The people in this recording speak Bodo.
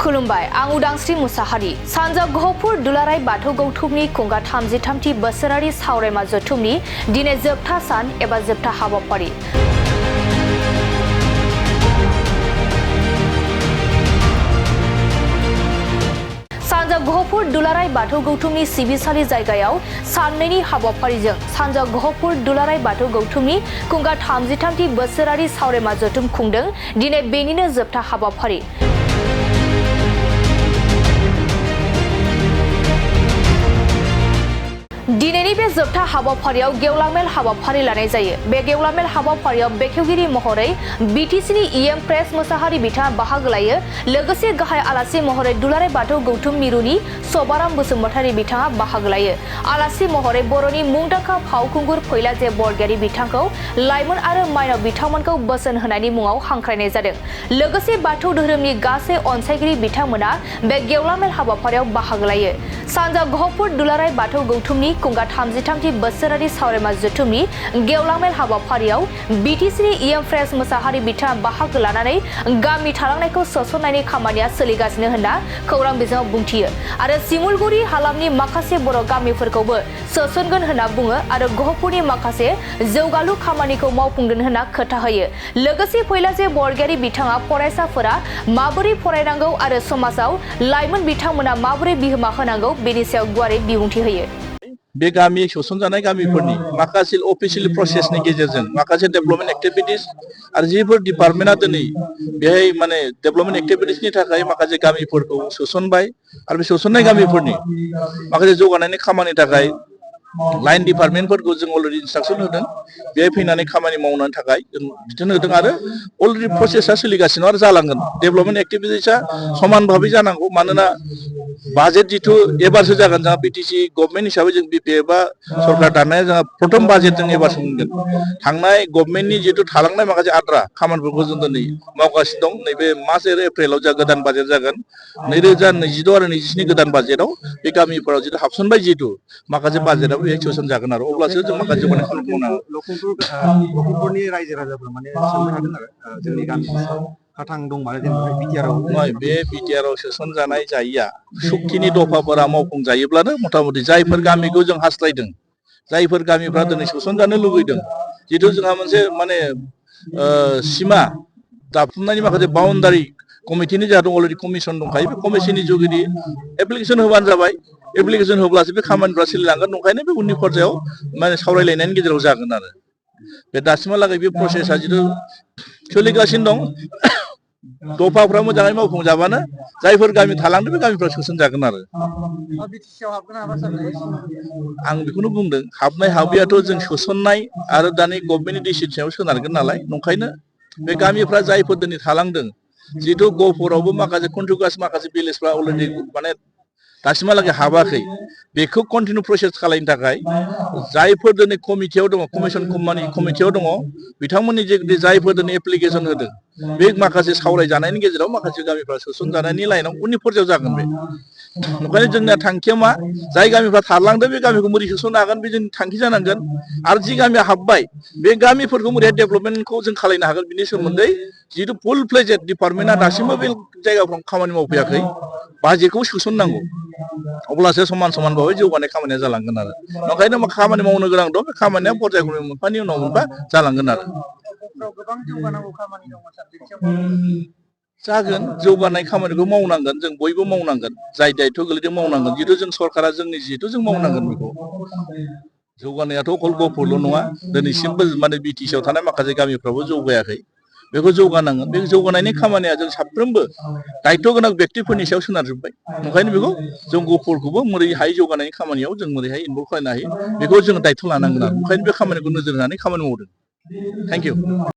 खुलुमबाय आं उदांस्रि मुसाहारि सानजा गहपुर दुलाराय बाथौ गौथुमनि खुंगा 33थि बोसोरारि सावरायमा जथुमनि दिनै जोबथा सान एबा जोबथा हाबाफारि सानजा गहपुर दुलाराय बाथौ गौथुमनि सिबिसालि जायगायाव साननैनि हाबाफारिजों सानजा गहपुर दुलाराय बाथौ गौथुमनि खुंगा 33थि बोसोरारि सावरायमा जथुम खुंदों दिनै बेनिनो जोबथा हाबाफारि दिनैनि बे जोबथा हाबाफारियाव गेवलामेल हाबाफारि लानाय जायो बे गेवलामेल हाबाफारियाव बेखेवगिरि महरै बिटिसिनि इएम प्रेस मोसाहारि बिथाङा बाहागो लायो लोगोसे गाहाय आलासि महरै दुलाराय बाथौ गौथुम मिरुनि सबाराम बसुमतारी बिथाङा बाहागो लायो आलासि महरै बर'नि मुंदांखा फावखुंगुर फैलाजे बरगयारी बिथांखौ लाइमोन आरो माइनाव बिथांमोनखौ बोसोन होनायनि मुङाव हांख्रायनाय जादों लोगोसे बाथौ धोरोमनि गासै अनसायगिरि बिथांमोना बे गेवलामेल हाबाफारियाव बाहागो लायो सानजा गहपुर दुलाराय बाथौ गौथुमनि खुंगा 33थि बोसोरारि सावरायमा जथुमनि गेवलामेल हाबाफारियाव बिटिसिनि इएम प्रेस मोसाहारि बिथाङा बाहागो लानानै गामि थालांनायखौ सोसननायनि खामानिया सोलिगासिनो होनना खौरां बिजोङाव बुंथियो आरो सिमुलगुरि हालामनि माखासे बर' गामिफोरखौबो सोसनगोन होनना बुङो आरो गहपुरनि माखासे जौगालु खामानिखौ मावफुंगोन होनना खोथा होयो लोगोसे फैलाजे बरगयारी बिथाङा फरायसाफोरा माबोरै फरायनांगौ आरो समाजाव लाइमोन बिथांमोना माबोरै बिहोमा होनांगौ बेनि सायाव गुवारै बिबुंथि होयो बे गामि सोसनजानाय गामिफोरनि माखासे अफिसियेल प्रसेसनि गेजेरजों माखासे डेभेलपमेन्ट एक्टिभिटिस आरो जिफोर डिपार्टमेन्टआ दिनै बेहाय माने डेभेलपमेन्ट एक्टिभिटिसनि थाखाय माखासे गामिफोरखौ सोसनबाय आरो बे सोसननाय गामिफोरनि माखासे जौगानायनि खामानिनि थाखाय लाइन डिपार्टमेन्टफोरखौ जों अलरेडि इन्सट्राक्सन होदों बेहाय फैनानै खामानि मावनो थाखाय जों बिथोन होदों आरो अलरेडि प्रसेसआ सोलिगासिनो आरो जालांगोन डेभेलपमेन्ट एक्टिभिटिसआ समान भाबै जानांगौ मानोना बाजेट जिथु एबारसो जागोन जोंहा बिटिसि गभर्नमेन्ट हिसाबै जों बिपिएफ बा सरकार दानाया जोंहा प्रथम बाजेट जों एबारसो मोनगोन थांनाय गभर्नमेन्टनि जिथु थालांनाय माखासे आद्रा खामानिफोरखौ जों दिनै मावगासिनो दं नैबे मार्च आरो एप्रिलाव जा गोदान बाजेट जागोन 2026 आरो 27नि गोदान बाजेटआव बे गामिफोराव जिथु हाबसनबाय जिथु माखासे बाजेटआव बेहाय सोसनजागोन आरो अब्लासो जों माखासे जौगानाय खामानिखौ मावनो हागोन लखिमपुरनि रायजो राजाफोरा माने सोंबाय थादों आरो जोंनि गामिनि खाथां दं माने जेनेबा बिटिआरआव बे बिटिआरआव सोसनजानाय जायैया सुक्तिनि दफाफोरा मावफुंजायोब्लानो मथामथि जायफोर गामिखौ जों हास्थायदों जायफोर गामिफ्रा दिनै सोसनजानो लुबैदों जिथु जोंहा मोनसे माने सिमा दाफुंनायनि माखासे बाउन्डारि कमिटिनि जोंहा दं अलरेडि कमिसन दंखायो बे कमिसननि जुगिदि एप्लिकेसन होबानो जाबाय एप्लिकेसन होब्लासो बे खामानिफ्रा सोलिलांगोन ओंखायनो बे उननि पर्यायाव माने सावरायलायनायनि गेजेराव जागोन आरो बे दासिमहालागै बे प्रसेसा जिथु सोलिगासिनो दं दफाफ्रा मोजाङै मावफुंजाबानो जायफोर गामि थालांदों बे गामिफ्रा सोसनजागोन आरो आं बेखौनो बुंदों हाबनाय हाबैयाथ' जों सोसननाय आरो दानि गभर्नमेन्टनि डिसिसनाव सोनारगोन नालाय नंखायनो बे गामिफ्रा जायफोर दिनै थालांदों जिथु गहपुरावबो माखासे कन्टिगुवास माखासे भिलेजफ्रा अलरेडि माने दासिमहालागै हाबाखै बेखौ कन्टिनिउ प्रसेस खालामनो थाखाय जायफोर दिनै कमिटियाव दङ कमिसन कमिटियाव दङ बिथांमोननि जे जायफोर दिनै एप्लिकेसन होदों बे माखासे सावरायजानायनि गेजेराव माखासे गामिफ्रा सोसनजानायनि लाइनाव उननि पर्यायाव जागोन बे ओंखायनो जोंना थांखिया मा जाय गामिफ्रा थालांदों बे गामिखौ बोरै सोसननो हागोन बे जोंनि थांखि जानांगोन आरो जि गामिया हाबबाय बे गामिफोरखौ बोरैहाय डेभेलपमेन्टखौ जों खालामनो हागोन बिनि सोमोन्दै जिथु फुल फ्लेजेड डिपार्टमेन्टआ दासिमबो बे जायगाफ्राव खामानि मावफैयाखै बाजेटखौ सोसननांगौ अब्लासो समान समान भाबै जौगानाय खामानिया जालांगोन आरो ओंखायनो खामानि मावनो गोनां दं बे खामानिया पर्यायक्रमै मोनफानि उनाव मोनफा जालांगोन आरो जागोन जौगानाय खामानिखौ मावनांगोन जों बयबो मावनांगोन जाय दायथ' गोलैदों मावनांगोन जिथु जों सरकारा जोंनि जिहेथु जों मावनांगोन बेखौ जौगानायाथ' अकल गहपुरल' नङा दिनैसिमबो माने बिटिसिआव थानाय माखासे गामिफ्राबो जौगायाखै बेखौ जौगानांगोन बे जौगानायनि खामानिया जों साफ्रोमबो दायथ' गोनां व्यक्तिफोरनि सायाव सोनारजोब्बाय ओंखायनो बेखौ जों गहपुरखौबो मोरैहाय जौगानायनि खामानियाव जों मोरैहाय इनभल्भ खालामनो हायो बेखौ जों दायथ' लानांगोन आरो ओंखायनो बे खामानिखौ नोजोर होनानै खामानि मावदों थेंक इउ